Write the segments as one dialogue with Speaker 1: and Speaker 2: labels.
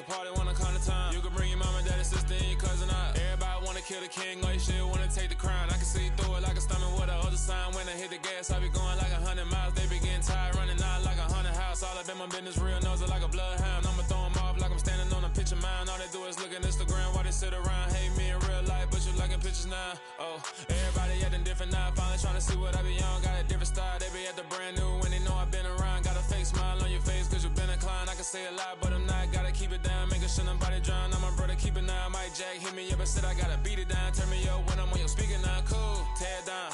Speaker 1: a party when I come to time. You can bring your mama, daddy, sister, and your cousin out. Everybody wanna kill the king, or you shit wanna take the crown. I can see through it like a stomach with a other sign. When I hit the gas, I be going like 100 miles. They be getting tired, running out like 100 house. All up in my business, real nose like a bloodhound. I'ma throw them off like I'm standing on a picture mine. All they do is look at Instagram while they sit around. Hate me in real life, but you liking pictures now. Oh, everybody acting different now. Finally trying to see what I be on. Got a different style, they be at the brand new when they know I've been around. Got a fake smile on your face cause you been inclined. I can say a lot, but I'm not. Gotta keep it down, making sure nobody drown. I'm my brother, keep it now. Mike Jack hit me up and said I gotta beat it down. Turn me up when I'm on your speaker now. Cool, tear it down,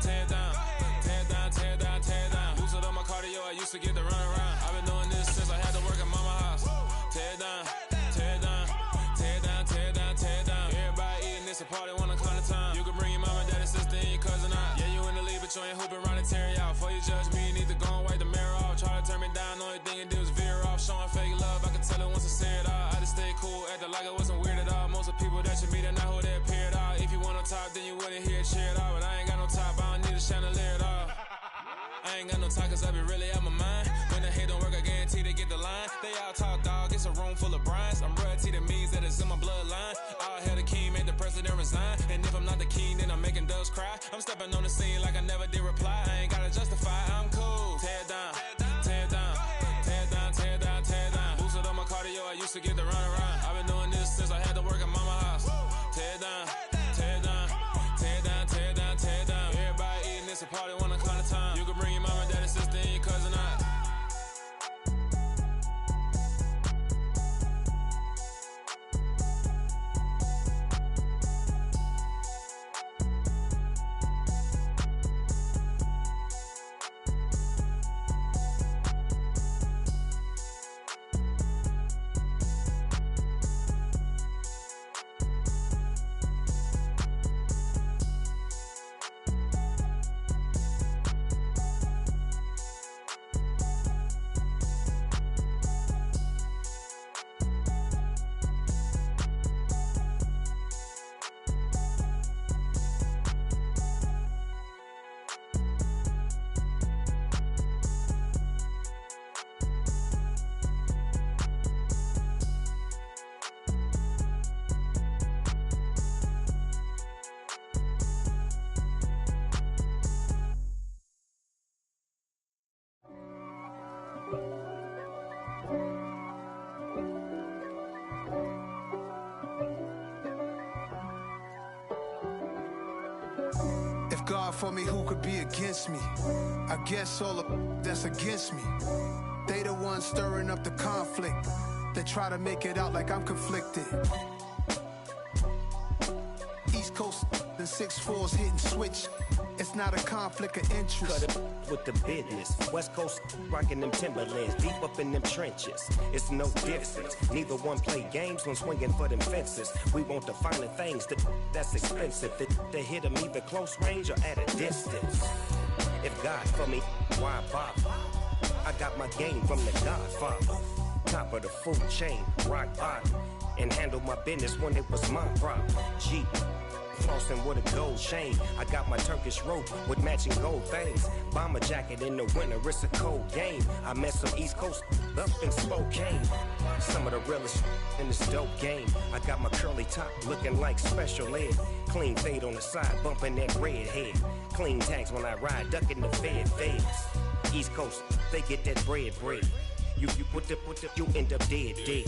Speaker 1: tear it down, tear it down, tear it down, tear it down. Boosted up my cardio, I used to get to run around. I've been doing this since I had to work at mama house. Tear it down, tear it down, tear it down, tear it down, tear it down. Everybody eating, it's a party when I come to time. You can bring your mama, daddy, sister, and your cousin out. Yeah, you in the lead, but you ain't hooping around and tear out. Before you judge me, you need to go and wipe the mirror off. Try to turn me down, only thing you did was veer off. Showing fake love, I can tell it once I say it all. I just stay cool, acting like it wasn't weird at all. Most of the people that you meet are not who they appear at all. If you want on top, then you wouldn't hear it cheer at all. But I ain't got no top, I don't need a chandelier at all. I ain't got no talk cause I be really out my mind. When the hate don't work, I guarantee they get the line. They all talk dog, it's a room full of brinds. I'm royalty, that means that it's in my bloodline. All hell the king, made the president resign. And if I'm not the king, then I'm making doves cry. I'm stepping on the scene like I never did reply. I ain't gotta justify, I'm cool. Tear it down, tear it down, tear it down, tear it down, tear it down. Boosted up my cardio, I used to get to run around. I've been doing this since I had to work at mama house. Tear it down, tear it down, tear it down, tear it down, tear it down. Everybody eating, it's a party when I come to time. You can bring your mama, daddy, sister, and your cousin out.
Speaker 2: God for me, who could be against me? I guess all of that's against me. They the ones stirring up the conflict. They try to make it out like I'm conflicted. East Coast, the 6'4's hitting switch. It's not a conflict of interest.
Speaker 3: Cut it with the business. West Coast rocking them Timberlands, deep up in them trenches. It's no difference. Neither one play games when swinging for them fences. We want the finer things that's expensive. They hit them either close range or at a distance. If God for me, why bother? I got my game from the Godfather. Top of the food chain, rock bottom. And handle my business when it was my problem. G. Flossing with a gold chain. I got my Turkish rope with matching gold things. Bomber jacket in the winter, it's a cold game. I met some East Coast up in Spokane. Some of the realest in this dope game. I got my curly top looking like special ed. Clean fade on the side, bumping that red head. Clean tags when I ride, ducking the feds. East Coast, they get that bread. You you end up dead.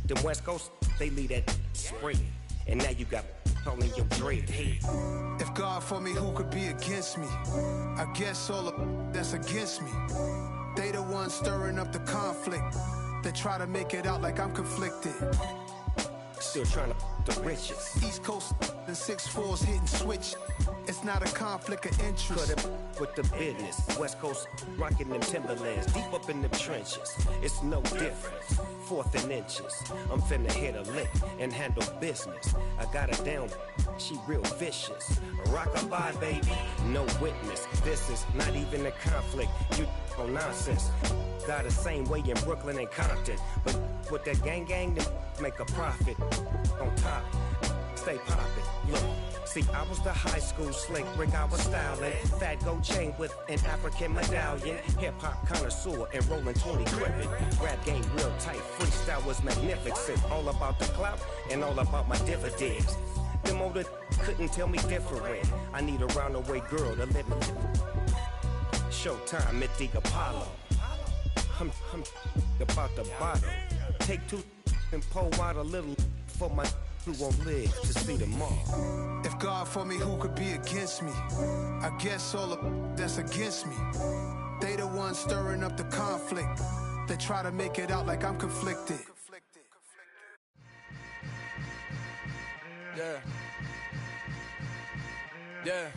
Speaker 3: Them West Coast, they leave that spray. And now you got all in your dread head.
Speaker 2: If God for me, who could be against me? I guess all of that's against me. They the ones stirring up the conflict. They try to make it out like I'm conflicted.
Speaker 3: Still trying to the riches.
Speaker 2: East Coast, the 6'4's hitting switch. It's not a conflict of interest.
Speaker 3: Cut it with the business. West Coast rocking them Timberlands, deep up in them trenches. It's no difference. 4th and inches. I'm finna hit a lick and handle business. I got her down, she real vicious. Rock-a-bye, baby, no witness. This is not even a conflict. You on nonsense. Got the same way in Brooklyn and Compton. But with that gang, they make a profit on top. stay poppin'. Look, see, I was the high school slick Rick, I was styling. Fat gold chain with an African medallion. Hip-hop connoisseur and rolling 20 gripping. Rap game real tight, freestyle was magnificent. All about the clout and all about my dividends. Them older couldn't tell me different. I need a roundaway girl to live with. Showtime at the Apollo. I'm about the bottle. Take two and pour out a little for my who won't live to see tomorrow.
Speaker 2: If God for me, who could be against me? I guess all the that's against me. They the ones stirring up the conflict. They try to make it out like I'm conflicted.
Speaker 1: Yeah. Yeah.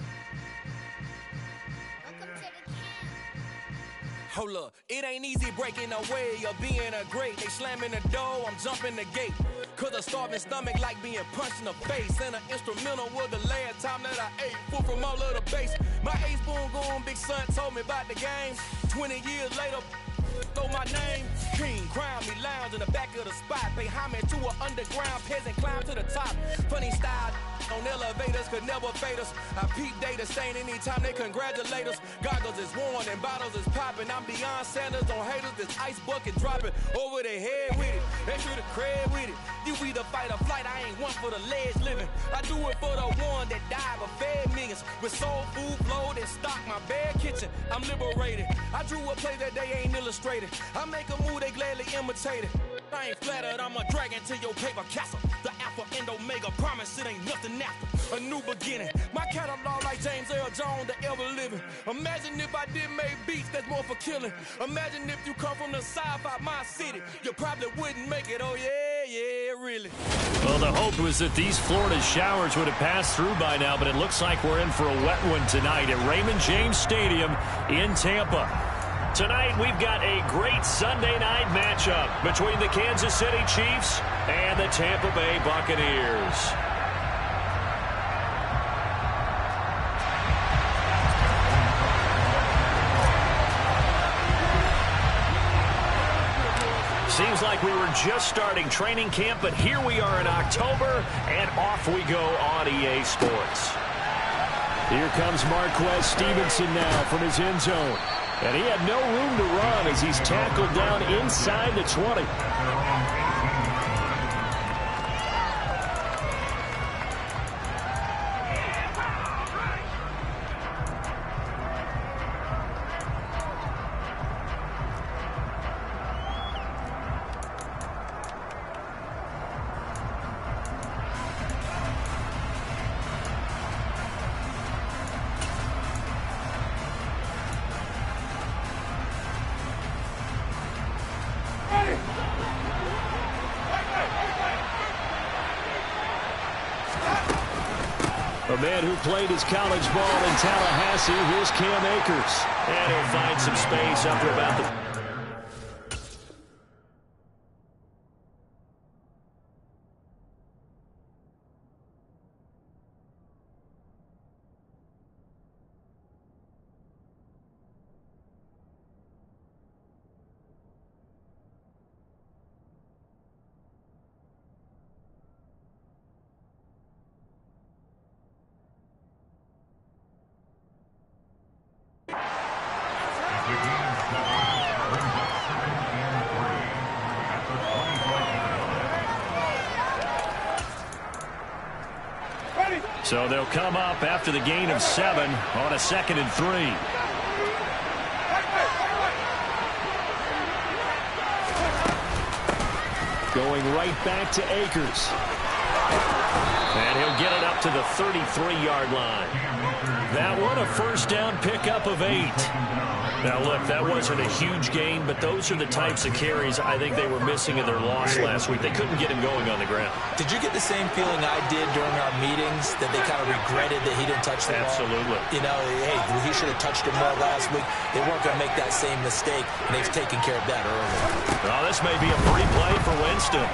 Speaker 1: Hold up, it ain't easy breaking away or being a great. They slamming the door, I'm jumping the gate. Cause a starving stomach like being punched in the face. And an instrumental was the last time that I ate. Food from all of the base. My ace boom goon, big son told me about the game. 20 years later, throw my name. King, crown me, lounge in the back of the spot. Pay homage to an underground peasant, climb to the top. Funny style on elevators could never fade us. I peep data stain anytime they congratulate us. Goggles is worn and bottles is popping. I'm Deion Sanders on haters, this ice bucket dropping over their head with it. They should have cred with it. You either fight or flight, I ain't one for the ledge living. I do it for the one that died but fed millions. With soul food flowed and stocked my bare kitchen. I'm liberated. I drew a play that they ain't illustrated. I make a move, they gladly imitate it. I ain't flattered, I'm a dragon to your paper castle. The Alpha and Omega, promise it ain't nothing after. A new beginning. My catalog like James Earl Jones, the ever living. Imagine if I did make beats that's more for killing. Imagine if you come from the sci-fi, my city. You probably wouldn't make it, oh yeah, really.
Speaker 4: Well, the hope was that these Florida showers would have passed through by now, but it looks like we're in for a wet one tonight at Raymond James Stadium in Tampa. Tonight, we've got a great Sunday night matchup between the Kansas City Chiefs and the Tampa Bay Buccaneers. Seems like we were just starting training camp, but here we are in October, and off we go on EA Sports. Here comes Marquez Stevenson now from his end zone. And he had no room to run as he's tackled down inside the 20. A man who played his college ball in Tallahassee, here's Cam Akers. And he'll find some space up to about the... So they'll come up after the gain of 7 on a 2nd and 3. Going right back to Akers. And he'll get it up to the 33-yard line. That one a first down pickup of 8. Now, look, that wasn't a huge gain, but those are the types of carries I think they were missing in their loss last week. They couldn't get him going on the ground.
Speaker 5: Did you get the same feeling I did during our meetings, that they kind of regretted that he didn't touch the ball?
Speaker 4: Absolutely.
Speaker 5: You know, hey, he should have touched it more last week. They weren't going to make that same mistake, and they've taken care of that early.
Speaker 4: Well, this may be a free play for Winston.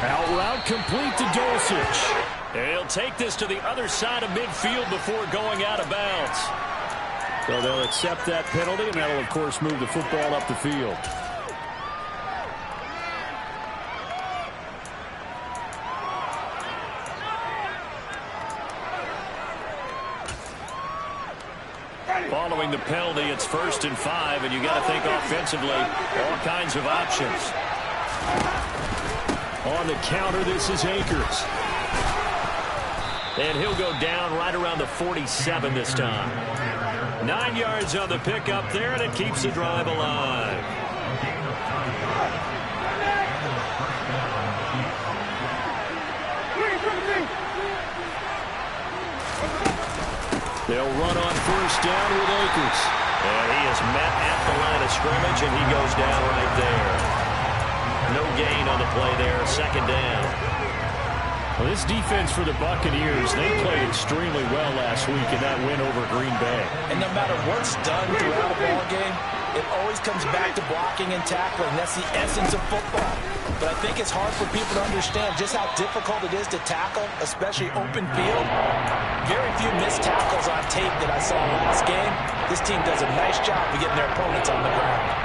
Speaker 4: Out route complete to Dulcich. He'll take this to the other side of midfield before going out of bounds. So they'll accept that penalty, and that'll, of course, move the football up the field. Following the penalty, it's 1st and 5, and you got to think offensively, all kinds of options. On the counter, this is Akers. And he'll go down right around the 47 this time. 9 yards on the pickup there, and it keeps the drive alive. They'll run on 1st down with Akers. And he is met at the line of scrimmage, and he goes down right there. No gain on the play there, 2nd down. Well, this defense for the Buccaneers, they played extremely well last week in that win over Green Bay.
Speaker 5: And no matter what's done throughout a ball game, it always comes back to blocking and tackling. That's the essence of football. But I think it's hard for people to understand just how difficult it is to tackle, especially open field. Very few missed tackles on tape that I saw last game. This team does a nice job of getting their opponents on the ground.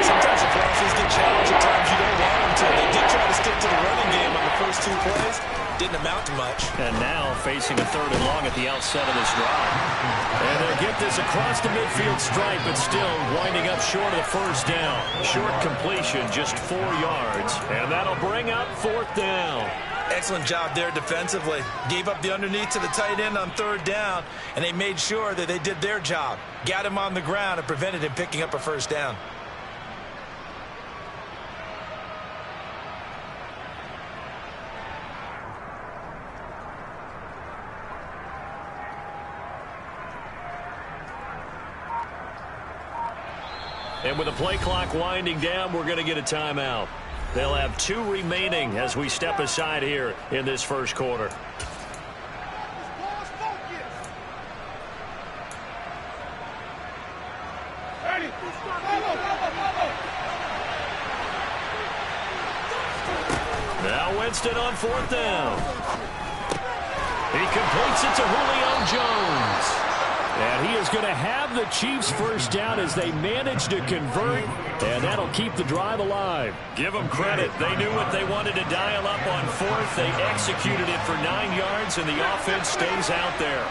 Speaker 5: Sometimes the offenses get challenged, at times you don't want them to. They did try to stick to the running game on the first 2 plays. Didn't amount to much.
Speaker 4: And now facing a 3rd and long at the outset of this drive. And they'll get this across the midfield stripe, but still winding up short of the 1st down. Short completion, just 4 yards. And that'll bring up 4th down.
Speaker 5: Excellent job there defensively. Gave up the underneath to the tight end on 3rd down, and they made sure that they did their job. Got him on the ground and prevented him picking up a 1st down.
Speaker 4: And with the play clock winding down, we're going to get a timeout. They'll have 2 remaining as we step aside here in this 1st quarter. Now Winston on 4th down. He completes it to Julio Jones. And he is going to have the Chiefs' 1st down as they manage to convert, and that'll keep the drive alive. Give them credit. They knew what they wanted to dial up on 4th. They executed it for 9 yards, and the offense stays out there.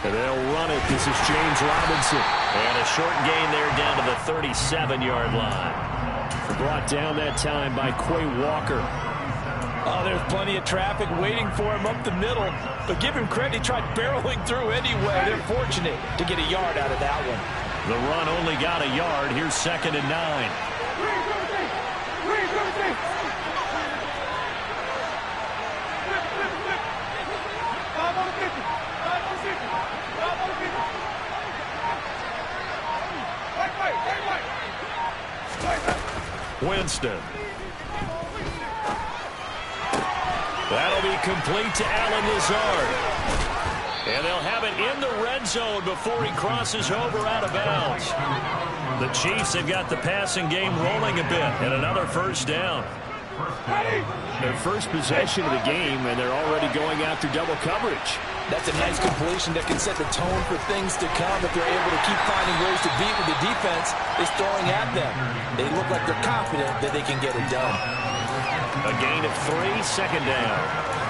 Speaker 4: And they'll run it. This is James Robinson. And a short gain there down to the 37-yard line. Brought down that time by Quay Walker.
Speaker 5: Oh, there's plenty of traffic waiting for him up the middle. But give him credit, he tried barreling through anyway. They're fortunate to get a yard out of that one.
Speaker 4: The run only got a yard. Here's 2nd and 9. Winston. That'll be complete to Allen Lazard. And they'll have it in the red zone before he crosses over out of bounds. The Chiefs have got the passing game rolling a bit, and another 1st down. Their first possession of the game, and they're already going after double coverage.
Speaker 5: That's a nice completion that can set the tone for things to come if they're able to keep finding ways to beat what the defense is throwing at them. They look like they're confident that they can get it done.
Speaker 4: A gain of 3, 2nd down.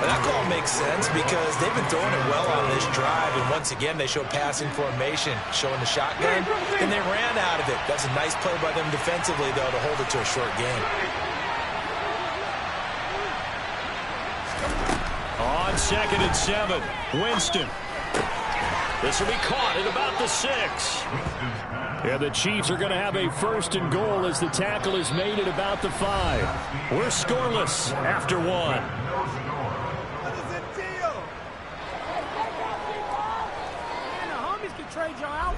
Speaker 5: And that call makes sense because they've been throwing it well on this drive, and once again they show passing formation, showing the shotgun, and they ran out of it. That's a nice play by them defensively, though, to hold it to a short gain.
Speaker 4: On 2nd and 7, Winston. This will be caught at about the 6. Yeah, the Chiefs are going to have a 1st and goal as the tackle is made at about the 5. We're scoreless after 1.
Speaker 6: What is the deal? Man, the homies can trade y'all out.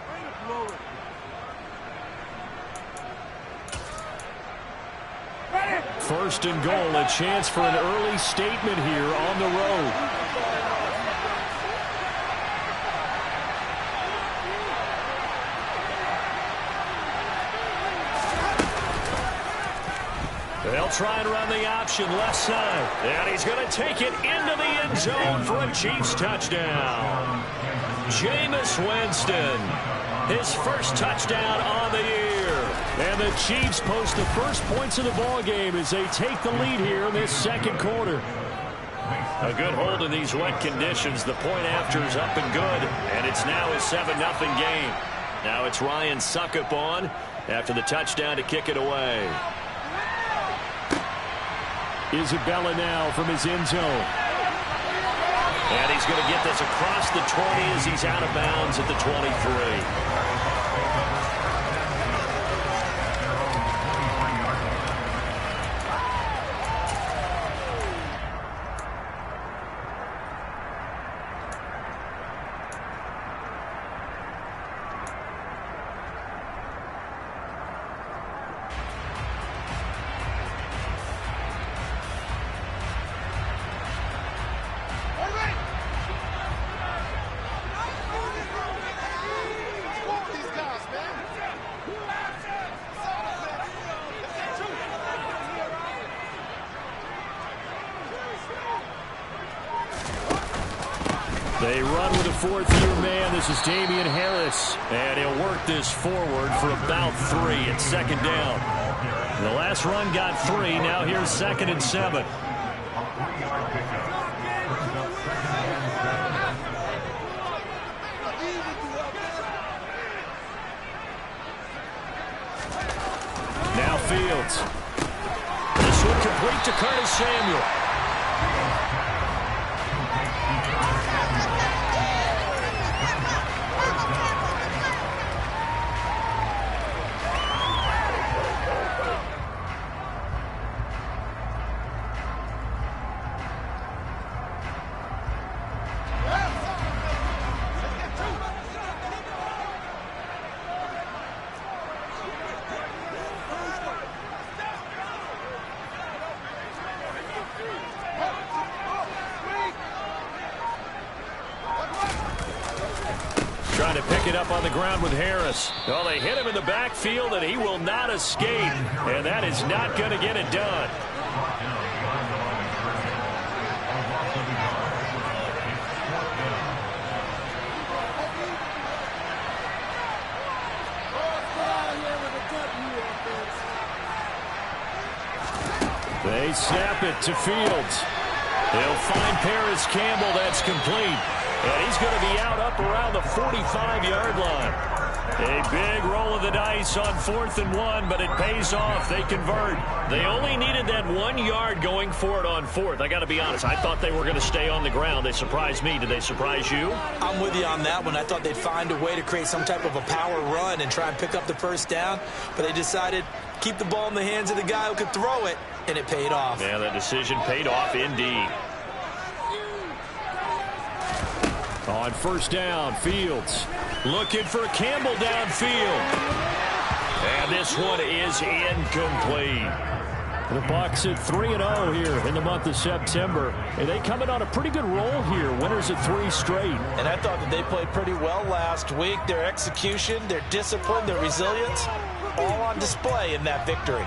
Speaker 6: Way to blow it. Ready?
Speaker 4: 1st and goal, a chance for an early statement here on the road. They'll try and run the option left side. And he's going to take it into the end zone for a Chiefs touchdown. Jameis Winston, his 1st touchdown on the year. And the Chiefs post the first points of the ball game as they take the lead here in this second quarter. A good hold in these wet conditions. The point after is up and good, and it's now a 7-0 game. Now it's Ryan Suckup on after the touchdown to kick it away. Isabella now from his end zone. And he's going to get this across the 20 as he's out of bounds at the 23. They run with a fourth-year man. This is Damian Harris. And he'll work this forward for about 3 at second down. The last run got 3. Now here's 2nd and 7. Now Fields. This one complete to Curtis Samuel. Trying to pick it up on the ground with Harris. Well, they hit him in the backfield, and he will not escape. And that is not going to get it done. They snap it to Fields. They'll find Paris Campbell. That's complete. And he's going to be out up around the 45-yard line. A big roll of the dice on 4th and 1, but it pays off. They convert. They only needed that 1 yard going for it on 4th. I got to be honest. I thought they were going to stay on the ground. They surprised me. Did they surprise you?
Speaker 5: I'm with you on that one. I thought they'd find a way to create some type of a power run and try and pick up the first down, but they decided keep the ball in the hands of the guy who could throw it, and it paid off.
Speaker 4: Yeah, that decision paid off indeed. On 1st down, Fields looking for Campbell downfield. And this one is incomplete. The Bucs at 3-0 here in the month of September. And they coming on a pretty good roll here. Winners at 3 straight.
Speaker 5: And I thought that they played pretty well last week. Their execution, their discipline, their resilience, all on display in that victory.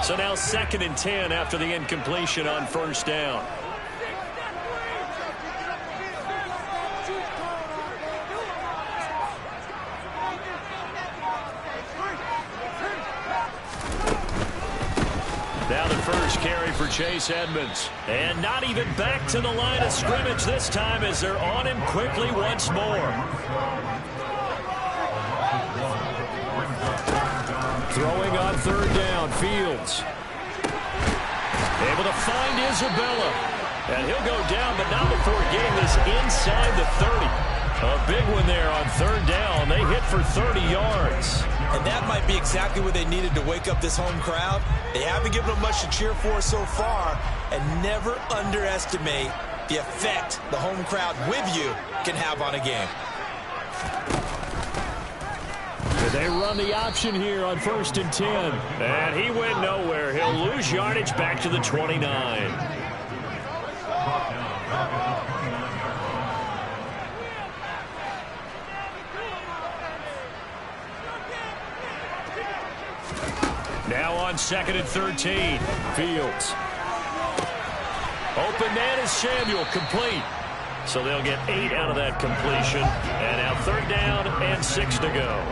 Speaker 4: So now 2nd and 10 after the incompletion on 1st down. Now the first carry for Chase Edmonds. And not even back to the line of scrimmage this time as they're on him quickly once more. Throwing on 3rd down, Fields. Able to find Isabella. And he'll go down, but not before getting this inside the 30. A big one there on 3rd down. They hit for 30 yards.
Speaker 5: And that might be exactly what they needed to wake up this home crowd. They haven't given them much to cheer for so far. And never underestimate the effect the home crowd with you can have on a game.
Speaker 4: They run the option here on 1st and 10. And he went nowhere. He'll lose yardage back to the 29. Now on 2nd and 13. Fields. Open man is Samuel, complete. So they'll get 8 out of that completion. And now 3rd down and 6 to go.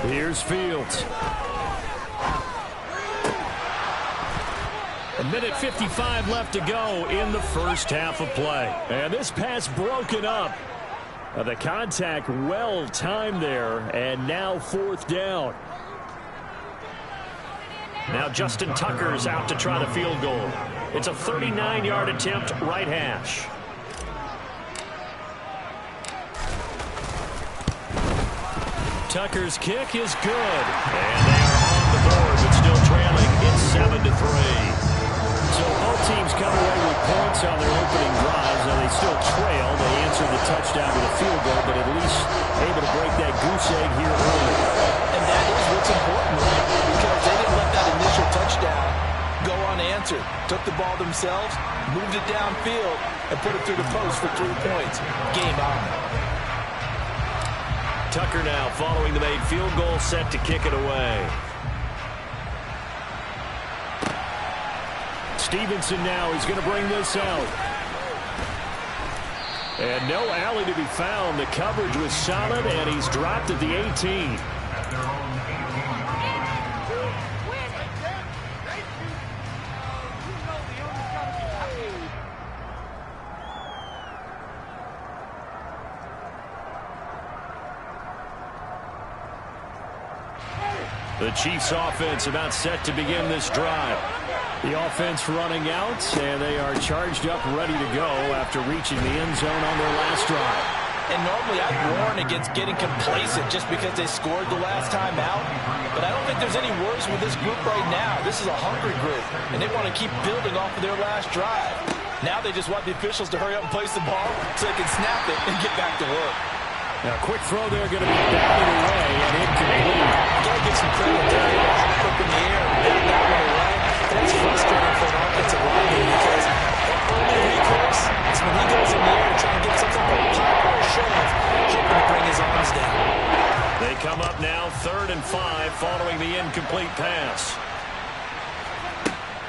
Speaker 4: Here's Fields. 1:55 left to go in the first half of play. And this pass broken up. The contact well timed there, and now 4th down. Now Justin Tucker's out to try the field goal. It's a 39-yard attempt, right hash. Tucker's kick is good. And they are on the board, but still trailing. It's 7-3. So both teams come away with points on their opening drives. Now they still trail. They answered the touchdown with a field goal, but at least able to break that goose egg here early.
Speaker 5: And that is what's important, right? Because they didn't let that initial touchdown go unanswered. Took the ball themselves, moved it downfield, and put it through the post for 3 points. Game on.
Speaker 4: Tucker now following the made field goal, set to kick it away. Stevenson now, he's going to bring this out. And no alley to be found. The coverage was solid, and he's dropped at the 18. The Chiefs offense about set to begin this drive. The offense running out, and they are charged up, ready to go after reaching the end zone on their last drive.
Speaker 5: And normally I'd warn against getting complacent just because they scored the last time out. But I don't think there's any worries with this group right now. This is a hungry group, and they want to keep building off of their last drive. Now they just want the officials to hurry up and place the ball so they can snap it and get back to work.
Speaker 4: Now, quick throw there, going to be batted away and incomplete.
Speaker 5: Got to give some credit there. Hop up in the air and bat that one away. That's frustrating for an offensive lineman because that early recourse is when he goes in the air to try and get something from a pop or a shove, hoping to bring his arms down.
Speaker 4: They come up now 3rd and 5 following the incomplete pass.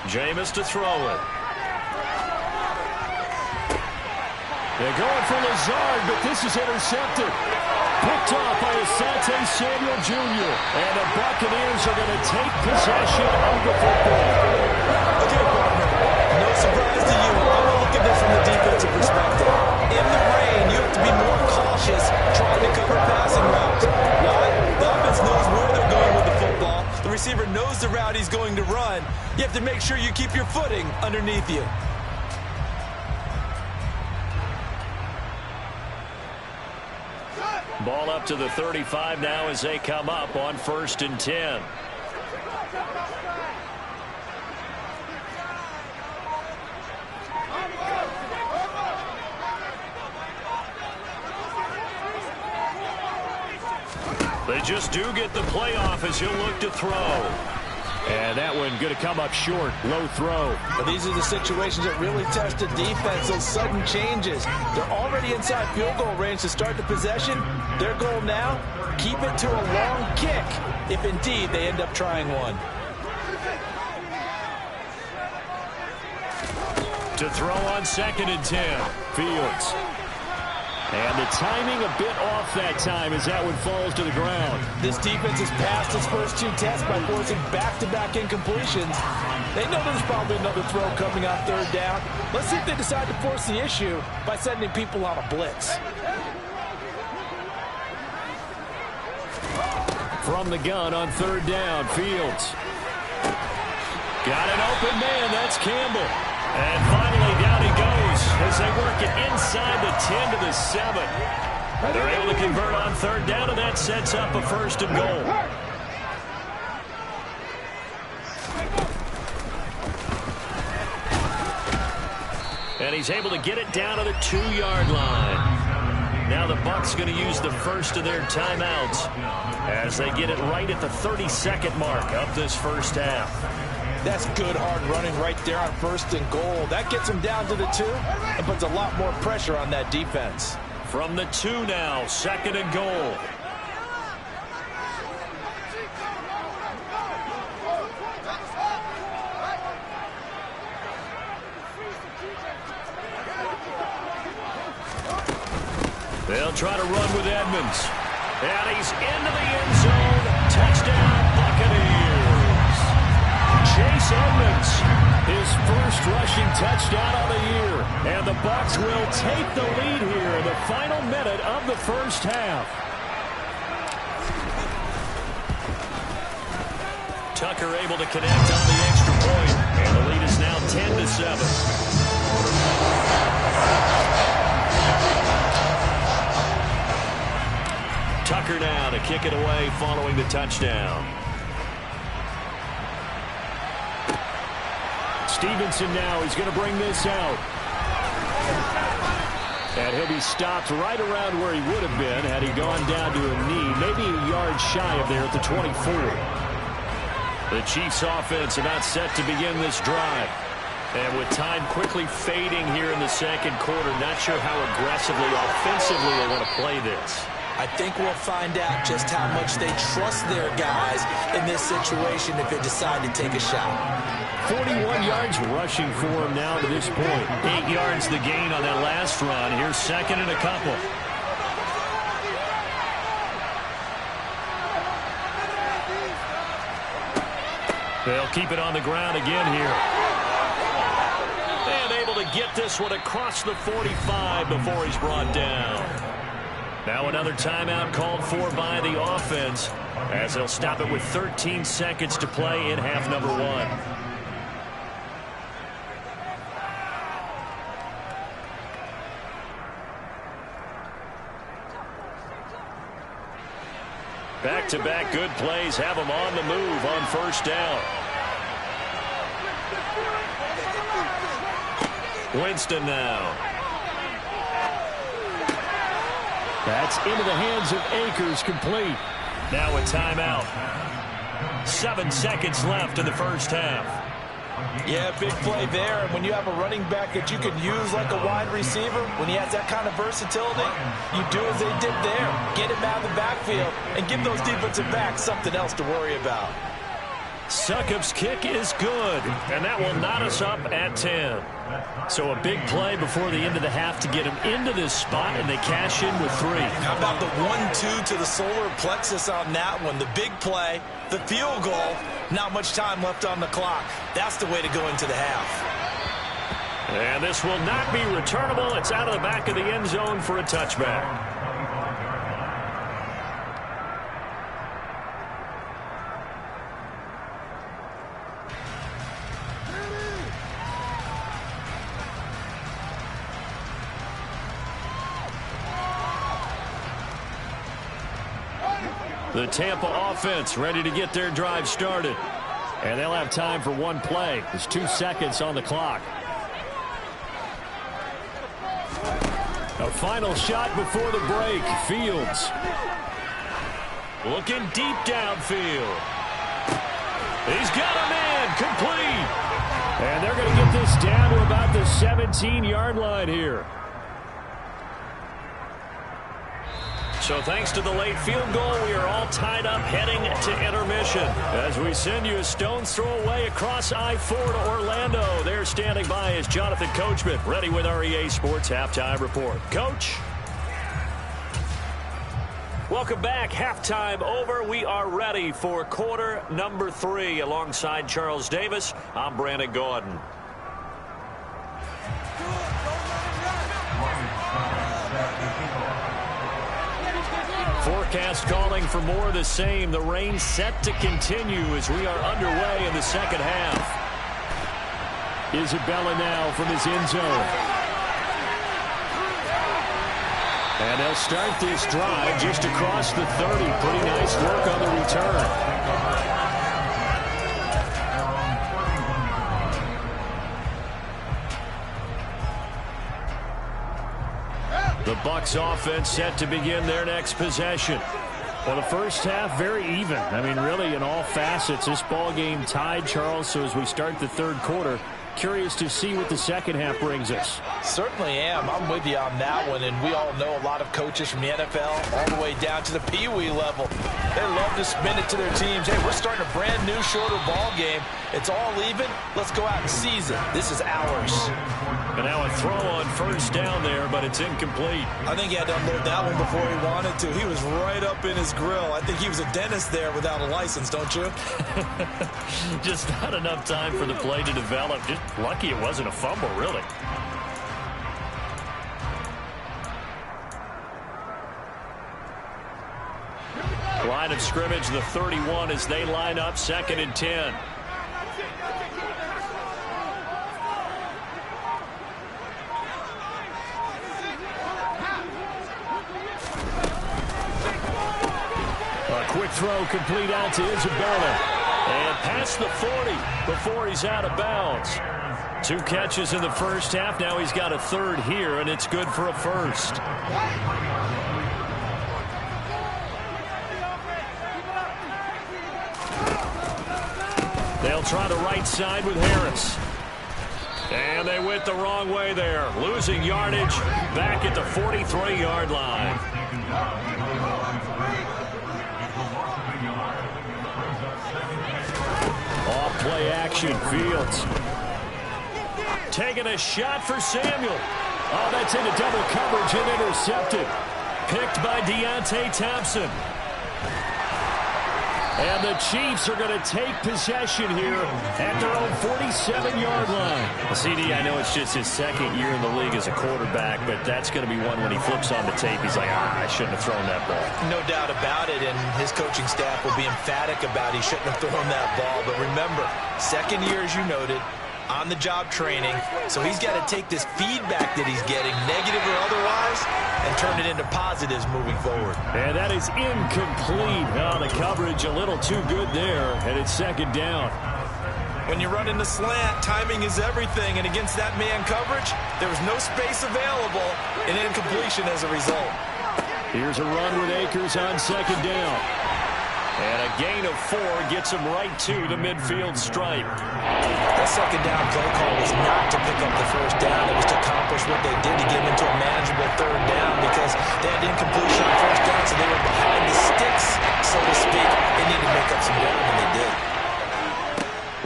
Speaker 4: Jameis to throw it. They're going for Lazard, but this is intercepted. Picked off by Asante Samuel Jr. And the Buccaneers are going to take possession of the football.
Speaker 5: Okay, partner, no surprise to you. I'm going to look at this from the defensive perspective. In the rain, you have to be more cautious trying to cover passing routes. Why? The offense knows where they're going with the football. The receiver knows the route he's going to run. You have to make sure you keep your footing underneath you.
Speaker 4: Ball up to the 35 now as they come up on 1st and 10. They just do get the playoff as he'll look to throw. And that one going to come up short. Low throw.
Speaker 5: But these are the situations that really test the defense. Those sudden changes. They're already inside field goal range to start the possession. Their goal now, keep it to a long kick, if indeed they end up trying one.
Speaker 4: To throw on 2nd and 10. Fields. And the timing a bit off that time as that one falls to the ground.
Speaker 5: This defense has passed its first 2 tests by forcing back-to-back incompletions. They know there's probably another throw coming on 3rd down. Let's see if they decide to force the issue by sending people on a blitz.
Speaker 4: From the gun on 3rd down, Fields. Got an open man, that's Campbell. And finally down he goes as they work it inside the 10 to the 7. They're able to convert on 3rd down, and that sets up a 1st and goal. And he's able to get it down to the 2-yard line. Now the Bucs going to use the first of their timeouts as they get it right at the 32nd mark of this first half.
Speaker 5: That's good hard running right there on 1st and goal. That gets them down to the 2 and puts a lot more pressure on that defense.
Speaker 4: From the 2 now, 2nd and goal. They'll try to run with Edmonds. And he's into the end zone. Touchdown, Buccaneers. Chase Edmonds, his first rushing touchdown of the year. And the Bucs will take the lead here in the final minute of the first half. Tucker able to connect on the extra point. And the lead is now 10-7. Tucker now to kick it away following the touchdown. Stevenson now, he's going to bring this out. And he'll be stopped right around where he would have been had he gone down to a knee, maybe a yard shy of there at the 24. The Chiefs offense about set to begin this drive. And with time quickly fading here in the second quarter, not sure how aggressively, offensively they want to play this.
Speaker 5: I think we'll find out just how much they trust their guys in this situation if they decide to take a shot.
Speaker 4: 41 yards rushing for him now to this point. 8 yards the gain on that last run. Here's 2nd and a couple. They'll keep it on the ground again here. And able to get this one across the 45 before he's brought down. Now another timeout called for by the offense as they'll stop it with 13 seconds to play in half number 1. Back-to-back good plays have them on the move on 1st down. Winston now. That's into the hands of Akers, complete. Now a timeout. 7 seconds left in the first half.
Speaker 5: Yeah, big play there. And when you have a running back that you can use like a wide receiver, when he has that kind of versatility, you do as they did there. Get him out of the backfield and give those defensive backs something else to worry about.
Speaker 4: Succop's kick is good, and that will knot us up at 10. So a big play before the end of the half to get him into this spot, and they cash in with 3.
Speaker 5: How about the 1-2 to the solar plexus on that one? The big play, the field goal, not much time left on the clock. That's the way to go into the half.
Speaker 4: And this will not be returnable. It's out of the back of the end zone for a touchback. The Tampa offense ready to get their drive started. And they'll have time for one play. There's 2 seconds on the clock. A final shot before the break. Fields looking deep downfield. He's got a man complete. And they're going to get this down to about the 17-yard line here. So thanks to the late field goal, we are all tied up heading to intermission. As we send you a stone's throw away across I-4 to Orlando. There standing by is Jonathan Coachman, ready with our EA Sports Halftime Report. Coach? Welcome back. Halftime over. We are ready for quarter number 3. Alongside Charles Davis, I'm Brandon Gordon. Forecast calling for more of the same. The rain set to continue as we are underway in the second half. Isabella now from his end zone. And they'll start this drive just across the 30. Pretty nice work on the return. The Bucs offense set to begin their next possession. Well, the first half, very even. I mean, really, in all facets, this ball game tied, Charles. So as we start the third quarter, curious to see what the second half brings us.
Speaker 5: Certainly am. I'm with you on that one. And we all know a lot of coaches from the NFL all the way down to the Pee-wee level. They love to spin it to their teams. Hey, we're starting a brand new, shorter ball game. It's all even. Let's go out and seize it. This is ours.
Speaker 4: And now a throw on first down there, but it's incomplete.
Speaker 5: I think he had to unload that one before he wanted to. He was right up in his grill. I think he was a dentist there without a license, don't you?
Speaker 4: Just not enough time for the play to develop. Just lucky it wasn't a fumble, really. Line of scrimmage, the 31 as they line up, 2nd and 10. A quick throw complete out to Isabella. And past the 40 before he's out of bounds. 2 catches in the first half. Now he's got a third here, and it's good for a first. They'll try the right side with Harris. And they went the wrong way there. Losing yardage back at the 43-yard line. Off play action, Fields. Taking a shot for Samuel. Oh, that's into double coverage and intercepted. Picked by Deontay Thompson. And the Chiefs are going to take possession here at their own 47-yard line. Well, CD, I know it's just his second year in the league as a quarterback, but that's going to be one when he flips on the tape. He's like, I shouldn't have thrown that ball.
Speaker 5: No doubt about it, and his coaching staff will be emphatic about he shouldn't have thrown that ball. But remember, second year, as you noted, on-the-job training, so he's got to take this feedback that he's getting, negative or otherwise, and turn it into positives moving forward.
Speaker 4: And that is incomplete. Oh, the coverage a little too good there, and it's 2nd down.
Speaker 5: When you run in the slant, timing is everything, and against that man coverage, there was no space available, and incompletion as a result.
Speaker 4: Here's a run with Akers on 2nd down. And a gain of 4 gets him right to the midfield stripe.
Speaker 5: That 2nd down play call was not to pick up the first down. It was to accomplish what they did to get into a manageable 3rd down because they had incompletion on first down, so they were behind the sticks, so to speak. They needed to make up some ground, and they did.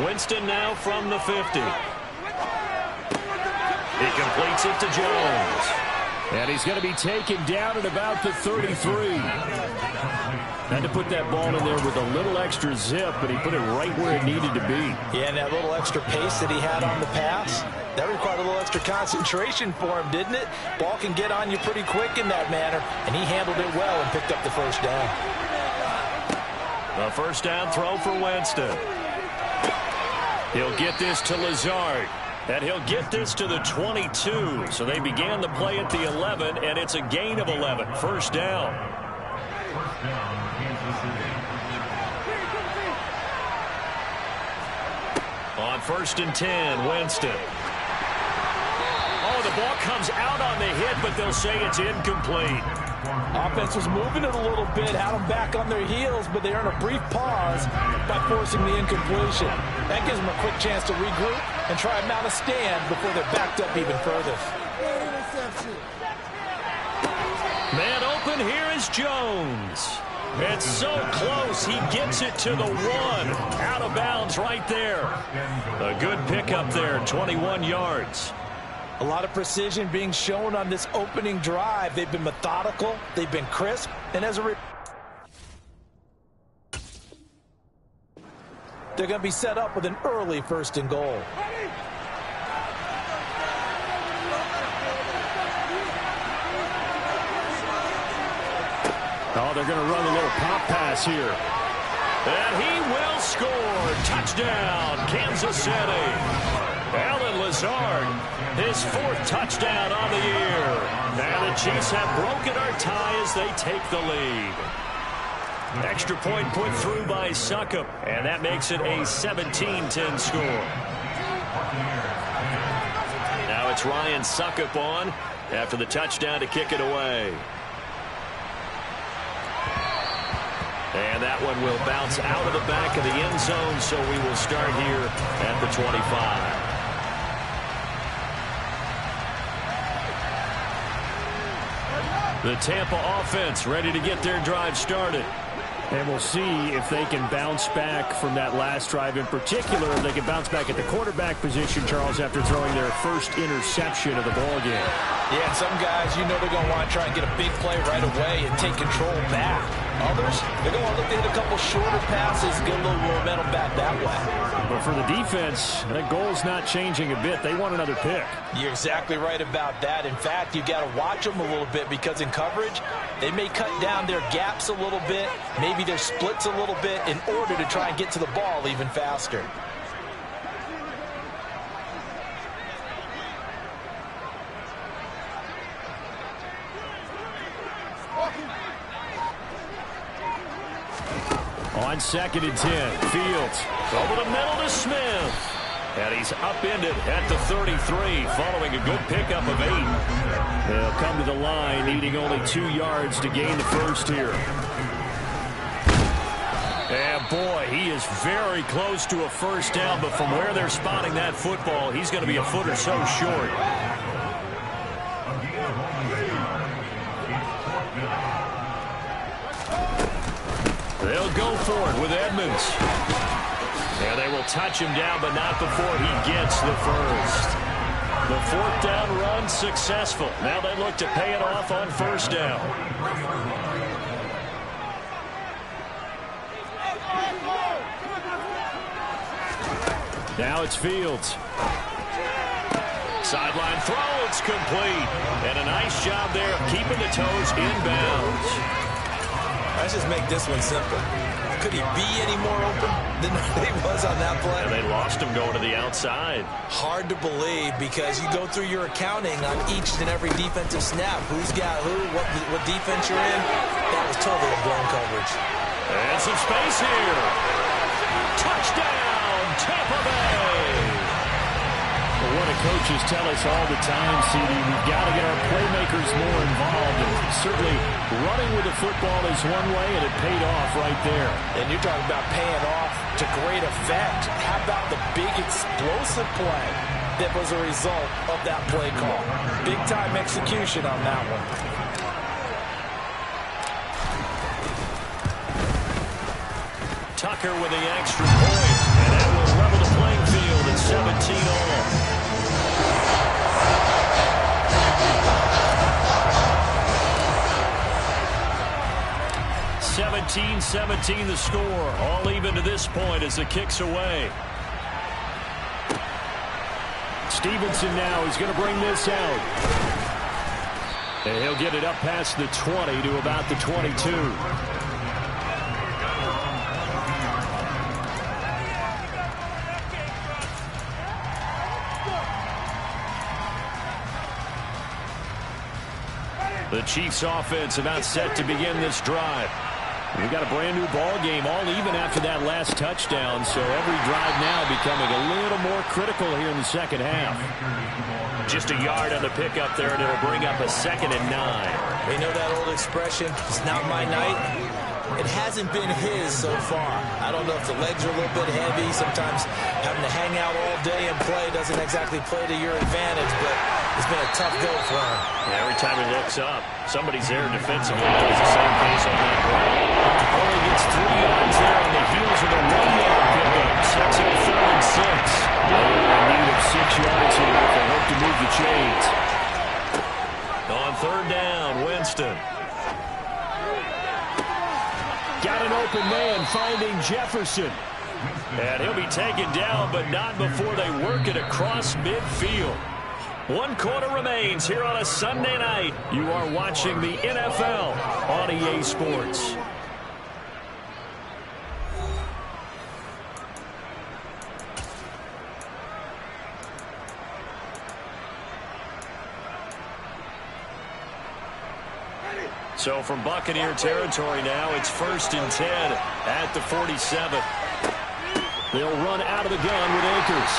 Speaker 4: Winston now from the 50. He completes it to Jones. And he's going to be taken down at about the 33. Had to put that ball in there with a little extra zip, but he put it right where it needed to be.
Speaker 5: Yeah, and that little extra pace that he had on the pass, that required a little extra concentration for him, didn't it? Ball can get on you pretty quick in that manner, and he handled it well and picked up the first down.
Speaker 4: A first down throw for Winston. He'll get this to Lazard. And he'll get this to the 22. So they began the play at the 11, and it's a gain of 11. First down. On 1st and 10, Winston. Oh, the ball comes out on the hit, but they'll say it's incomplete.
Speaker 5: Offense was moving it a little bit, had them back on their heels, but they earn a brief pause by forcing the incompletion. That gives them a quick chance to regroup and try and mount a stand before they're backed up even further.
Speaker 4: Man open, here is Jones. It's so close, he gets it to the 1. Out of bounds right there. A good pickup there, 21 yards.
Speaker 5: A lot of precision being shown on this opening drive. They've been methodical, they've been crisp, and as a they're going to be set up with an early 1st and goal.
Speaker 4: Oh, they're going to run a little pop pass here. And he will score. Touchdown, Kansas City. Alan Lazard, his 4th touchdown on the year. And the Chiefs have broken our tie as they take the lead. Extra point put through by Succop, and that makes it a 17-10 score. Now it's Ryan Succop on after the touchdown to kick it away. And that one will bounce out of the back of the end zone, so we will start here at the 25. The Tampa offense ready to get their drive started. And we'll see if they can bounce back from that last drive in particular, if they can bounce back at the quarterback position, Charles, after throwing their first interception of the ballgame.
Speaker 5: Yeah, and some guys, you know they're going to want to try and get a big play right away and take control back. Others, they're going to want to look to hit a couple shorter passes, get a little momentum back that way.
Speaker 4: But for the defense, that goal's not changing a bit. They want another pick.
Speaker 5: You're exactly right about that. In fact, you've got to watch them a little bit because in coverage, they may cut down their gaps a little bit, maybe their splits a little bit in order to try and get to the ball even faster.
Speaker 4: On 2nd and 10, Fields over the middle to Smith. And he's upended at the 33 following a good pickup of 8. They'll come to the line needing only 2 yards to gain the first here. And boy, he is very close to a first down, but from where they're spotting that football, he's going to be a foot or so short. They'll go for it with Edmonds. And they will touch him down, but not before he gets the first. The 4th down run successful. Now they look to pay it off on first down. Now it's Fields. Sideline throw, it's complete. And a nice job there of keeping the toes inbounds.
Speaker 5: Let's just make this one simple. Could he be any more open than he was on that play?
Speaker 4: And they lost him going to the outside.
Speaker 5: Hard to believe because you go through your accounting on each and every defensive snap. Who's got who, what defense you're in. That was totally a blown coverage.
Speaker 4: And some space here. Touchdown, Tampa Bay. What do coaches tell us all the time, CD? We've got to get our playmakers more involved. And certainly running with the football is one way, and it paid off right there.
Speaker 5: And you're talking about paying off to great effect. How about the big explosive play that was a result of that play call? Big-time execution on that one.
Speaker 4: Tucker with the extra point, and that will level the playing field at 17 all. 17-17 the score. All even to this point as the kick's away. Stevenson now is going to bring this out. And he'll get it up past the 20 to about the 22. The Chiefs offense about set to begin this drive. We've got a brand new ball game, all even after that last touchdown, so every drive now becoming a little more critical here in the second half. Just a yard on the pickup there, and it'll bring up a 2nd and 9.
Speaker 5: We know that old expression, it's not my night. It hasn't been his so far. I don't know if the legs are a little bit heavy. Sometimes having to hang out all day and play doesn't exactly play to your advantage, but it's been a tough go for him.
Speaker 4: Yeah, every time he looks up, somebody's there defensively. Plays the same case on that play. Only gets 3 yards there on the heels of a 1-yard pickup. Sets it 3rd and 6. They're in need of 6 yards here if they hope to move the chains. On 3rd down, Winston. Got an open man finding Jefferson. And he'll be taken down, but not before they work it across midfield. 1 quarter remains here on a Sunday night. You are watching the NFL on EA Sports. So from Buccaneer territory now, it's 1st and 10 at the 47. They'll run out of the gun with Akers.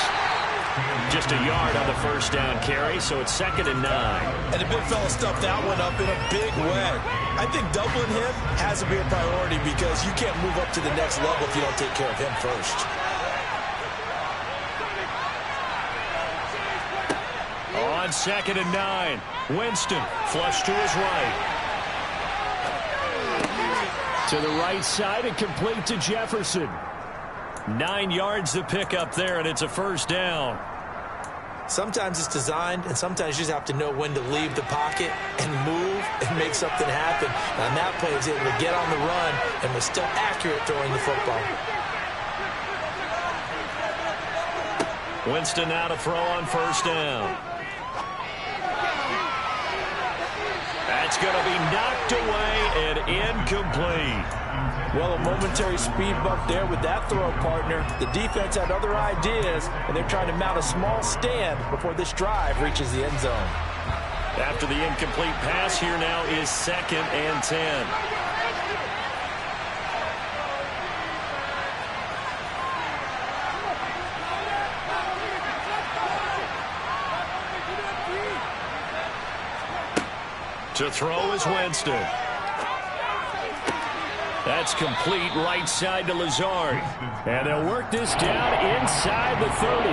Speaker 4: Just a yard on the first down carry, so it's 2nd and 9.
Speaker 5: And the big fella stuffed that one up in a big way. I think doubling him has to be a priority because you can't move up to the next level if you don't take care of him first.
Speaker 4: On 2nd and 9, Winston flush to his right. To the right side and complete to Jefferson. 9 yards to pick up there, and it's a first down.
Speaker 5: Sometimes it's designed, and sometimes you just have to know when to leave the pocket and move and make something happen. And on that play, he was able to get on the run and was still accurate throwing the football.
Speaker 4: Winston now to throw on first down. That's going to be knocked away and incomplete.
Speaker 5: Well, a momentary speed bump there with that throw partner. The defense had other ideas, and they're trying to mount a small stand before this drive reaches the end zone.
Speaker 4: After the incomplete pass, here now is 2nd and 10. To throw is Winston. That's complete right side to Lazard. And they'll work this down inside the 30.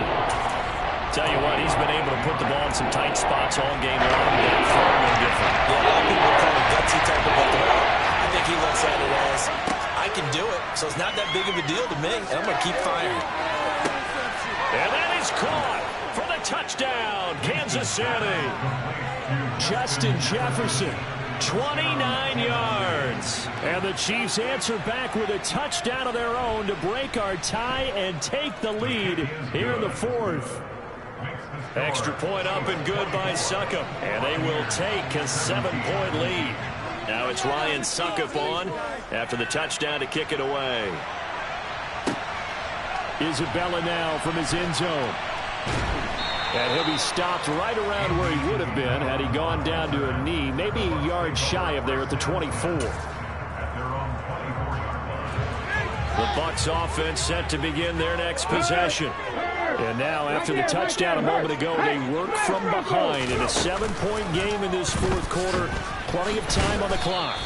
Speaker 4: Tell you what, he's been able to put the ball in some tight spots all game long. That throw no different.
Speaker 5: Yeah, a lot of people call it gutsy type of a throw. I think he looks at it as, I can do it, so it's not that big of a deal to me, and I'm going to keep firing.
Speaker 4: And that is caught for the touchdown, Kansas City. Justin Jefferson, 29 yards. And the Chiefs answer back with a touchdown of their own to break our tie and take the lead here in the 4th. Extra point up and good by Suckup. And they will take a 7-point lead. Now it's Ryan Suckup on after the touchdown to kick it away. Isabella now from his end zone. And he'll be stopped right around where he would have been had he gone down to a knee, maybe a yard shy of there at the 24. The Bucs offense set to begin their next possession. And now, after the touchdown a moment ago, they work from behind in a 7-point game in this 4th quarter. Plenty of time on the clock.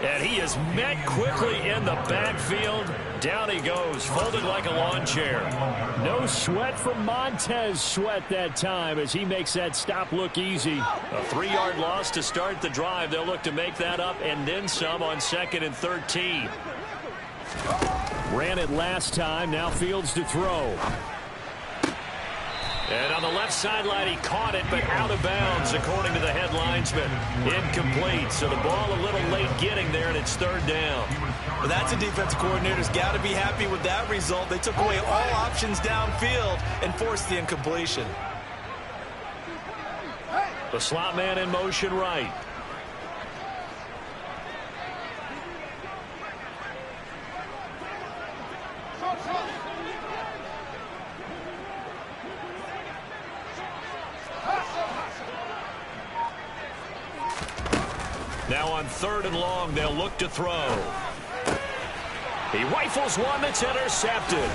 Speaker 4: And he is met quickly in the backfield. Down he goes, folded like a lawn chair. No sweat from Montez Sweat that time as he makes that stop look easy. A 3-yard loss to start the drive. They'll look to make that up and then some on 2nd and 13. Ran it last time. Now Fields to throw. And on the left sideline, he caught it, but out of bounds, according to the head linesman. Incomplete, so the ball a little late getting there, and it's 3rd down.
Speaker 5: Well, that's a defensive coordinator's got to be happy with that result. They took away all options downfield and forced the incompletion.
Speaker 4: The slot man in motion right. Now on 3rd and long, they'll look to throw. He rifles one that's intercepted.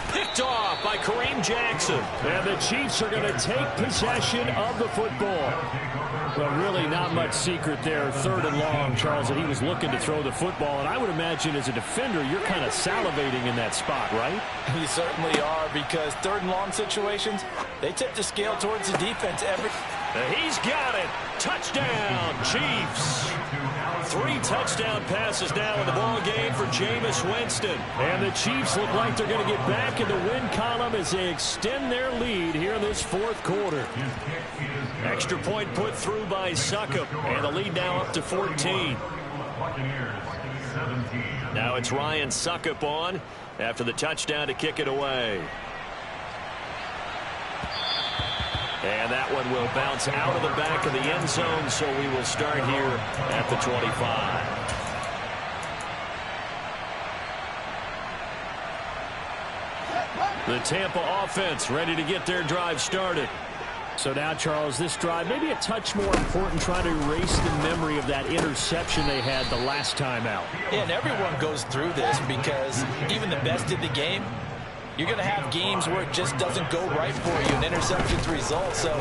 Speaker 4: Picked off by Kareem Jackson. And the Chiefs are going to take possession of the football. Well, really not much secret there. 3rd and long, Charles, that he was looking to throw the football. And I would imagine as a defender, you're kind of salivating in that spot, right?
Speaker 5: You certainly are, because 3rd and long situations, they tip the scale towards the defense every...
Speaker 4: He's got it. Touchdown, Chiefs. 3 touchdown passes now in the ball game for Jameis Winston. And the Chiefs look like they're going to get back in the win column as they extend their lead here in this 4th quarter. Extra point put through by Suckup, and the lead now up to 14. Now it's Ryan Suckup on after the touchdown to kick it away. And that one will bounce out of the back of the end zone, so we will start here at the 25. The Tampa offense ready to get their drive started. So now, Charles, this drive maybe a touch more important, trying to erase the memory of that interception they had the last time out.
Speaker 5: Yeah, and everyone goes through this because even the best in the game, You're going to have games where it just doesn't go right for you, and interceptions result. So,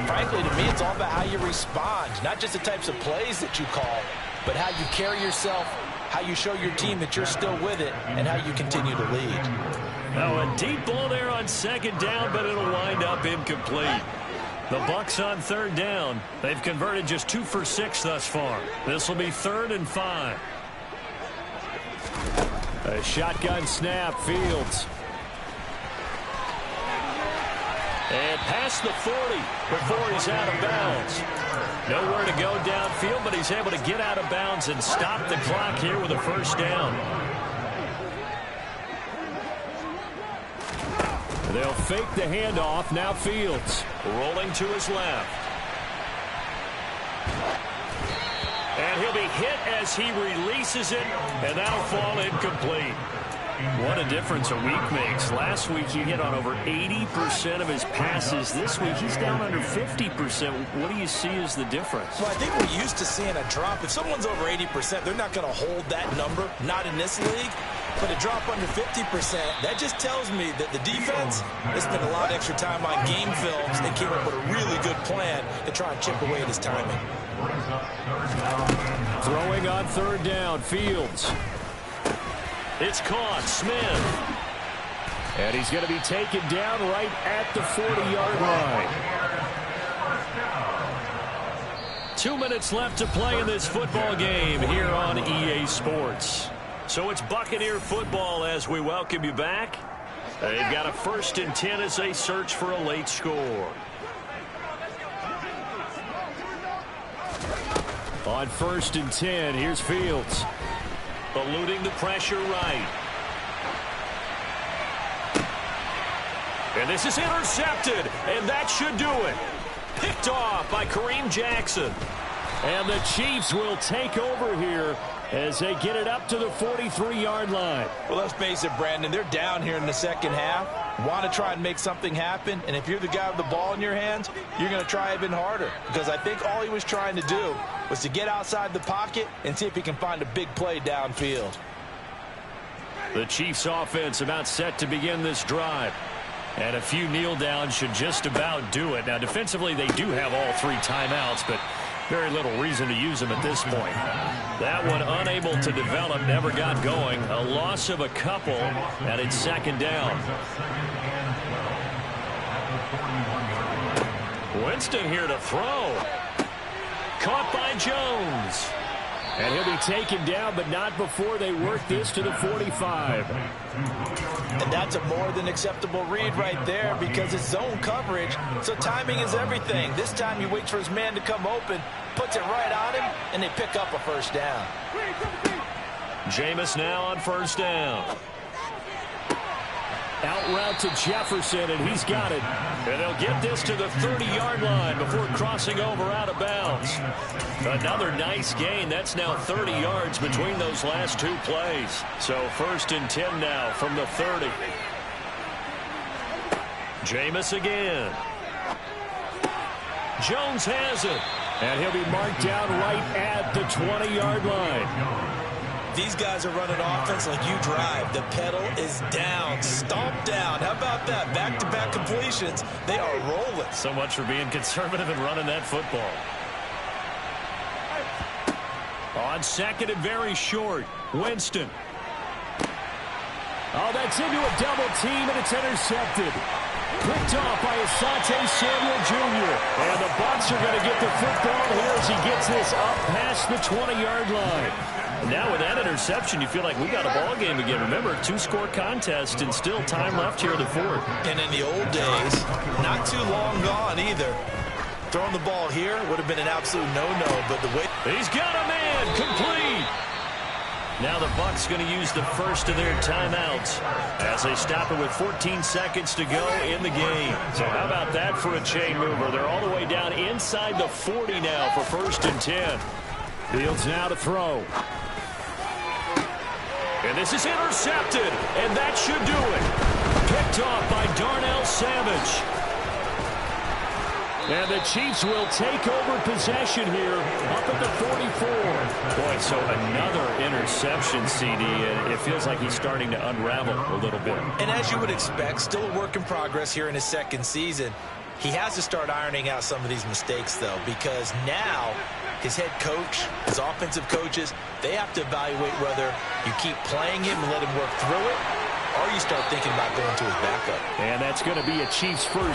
Speaker 5: frankly, to me, it's all about how you respond, not just the types of plays that you call, but how you carry yourself, how you show your team that you're still with it, and how you continue to lead.
Speaker 4: Now a deep ball there on second down, but it'll wind up incomplete. The Bucs on third down. They've converted just 2 for 6 thus far. This will be 3rd and 5. A shotgun snap, Fields. And past the 40 before he's out of bounds. Nowhere to go downfield, but he's able to get out of bounds and stop the clock here with a first down. They'll fake the handoff. Now Fields rolling to his left. And he'll be hit as he releases it, and that'll fall incomplete. What a difference a week makes. Last week he hit on over 80% of his passes. This week he's down under 50%. What do you see as the difference?
Speaker 5: Well, I think we're used to seeing a drop. If someone's over 80%, they're not going to hold that number, not in this league. But a drop under 50%, that just tells me that the defense has spent a lot of extra time on game films and came up with a really good plan to try and chip away at his timing.
Speaker 4: Throwing on third down, Fields. It's caught, Smith. And he's going to be taken down right at the 40-yard line. 2 minutes left to play in this football game here on EA Sports. So it's Buccaneer football as we welcome you back. They've got a 1st and 10 as they search for a late score. On 1st and 10, here's Fields. Eluding the pressure right. And this is intercepted, and that should do it. Picked off by Kareem Jackson. And the Chiefs will take over here as they get it up to the 43-yard line.
Speaker 5: Well, let's face it, Brandon, they're down here in the second half. Want to try and make something happen, and if you're the guy with the ball in your hands, you're going to try even harder, because I think all he was trying to do was to get outside the pocket and see if he can find a big play downfield.
Speaker 4: The Chiefs offense about set to begin this drive. And a few kneel downs should just about do it. Now, defensively, they do have all 3 timeouts, but very little reason to use them at this point. That one unable to develop, never got going. A loss of a couple, and it's second down. Winston here to throw. Caught by Jones. And he'll be taken down, but not before they work this to the 45.
Speaker 5: And that's a more than acceptable read right there because it's zone coverage, so timing is everything. This time he waits for his man to come open, puts it right on him, and they pick up a first down.
Speaker 4: Jameis now on first down. Out route to Jefferson, and he's got it. And they'll get this to the 30-yard line before crossing over out of bounds. Another nice gain. That's now 30 yards between those last 2 plays. So 1st and 10 now from the 30. Jameis again. Jones has it. And he'll be marked down right at the 20-yard line.
Speaker 5: These guys are running offense like you drive. The pedal is down, stomped down. How about that? Back-to-back completions. They are rolling.
Speaker 4: So much for being conservative and running that football. On second and very short, Winston. Oh, that's into a double team, and it's intercepted. Picked off by Asante Samuel Jr. And the Bucs are going to get the football here as he gets this up past the 20-yard line. Now with that interception, you feel like we got a ball game again. Remember, 2-score contest and still time left here in the 4th.
Speaker 5: And in the old days, not too long gone either. Throwing the ball here would have been an absolute no-no, but the way...
Speaker 4: He's got a man, complete. Now the Bucs going to use the first of their timeouts as they stop it with 14 seconds to go in the game. So how about that for a chain mover? They're all the way down inside the 40 now for 1st and 10. Fields now to throw. And this is intercepted, and that should do it. Picked off by Darnell Savage. And the Chiefs will take over possession here up at the 44. Boy, so another interception, CD, and it feels like he's starting to unravel a little bit. And as you would expect, still a work in progress here in his second season. He has to start ironing out some of these mistakes, though, because now his head coach, his offensive coaches, they have to evaluate whether you keep playing him and let him work through it, or you start thinking about going to his backup. And that's going to be a Chiefs first.